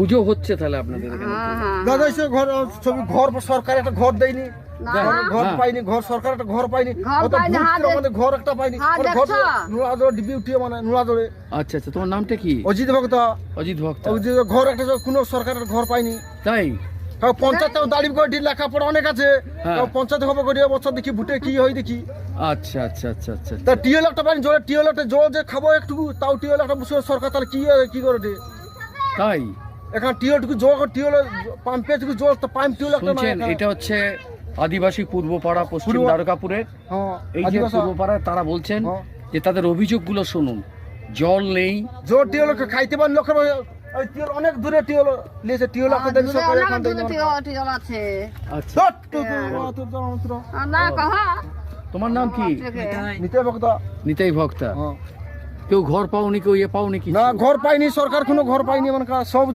পুজো হচ্ছে তাহলে আপনাদের এখানে? দাদা এসে ঘর ছবি ঘর সরকার একটা ঘর দেয়নি, ঘর পাইনি, ঘর সরকার একটা ঘর পাইনি, আমাদের ঘর একটা পাইনি, ঘর নোড়াজোড়ে ডিবি উঠিয়ে মানে নোড়াজোড়ে। আচ্ছা আচ্ছা, তোমার নামটা কি? অজিত ভক্ত। অজিত ভক্ত। ঘর একটা কোনো সরকারের ঘর পাইনি। তাই পঞ্চায়েত দাঁড়িয়ে করে লেখাপড়া অনেক আছে, পঞ্চায়েত হবে করে বছর দেখি ভোটে কি হয় দেখি। আচ্ছা আচ্ছা আচ্ছা আচ্ছা। তা টিউবওয়েল একটা পাইনি, জলে টিউবওয়েল একটা জল যে খাবো একটু, তাও টিউবওয়েল একটা বসে সরকার তাহলে কি করে দে। তাই এখন টিউবওয়েলটুকু জল, টিউবওয়েল পাম্পে জল, পাম্প টিউবওয়েল একটা শুনছেন, এটা হচ্ছে আদিবাসী পূর্বপাড়া পশ্চিম দ্বারকাপুরের। এই যে পূর্বপাড়ায় তারা বলছেন যে তাদের অভিযোগগুলো শুনুন। জল নেই, জল টিউবওয়েল খাইতে পারেন লোকের, ওই টিউবওয়েল অনেক দূরে টিউবওয়েল নিয়েছে, টিউবওয়েল একটা দেন সরকার এখান থেকে। আচ্ছা, তোমার নাম কি? নিতাই ভক্তা। নিতাই ভক্তা। কেউ ঘর পাওনি, কেউ পাওনি কি? না ঘর পাইনি, সরকার কোনো ঘর পাইনি, মানে সব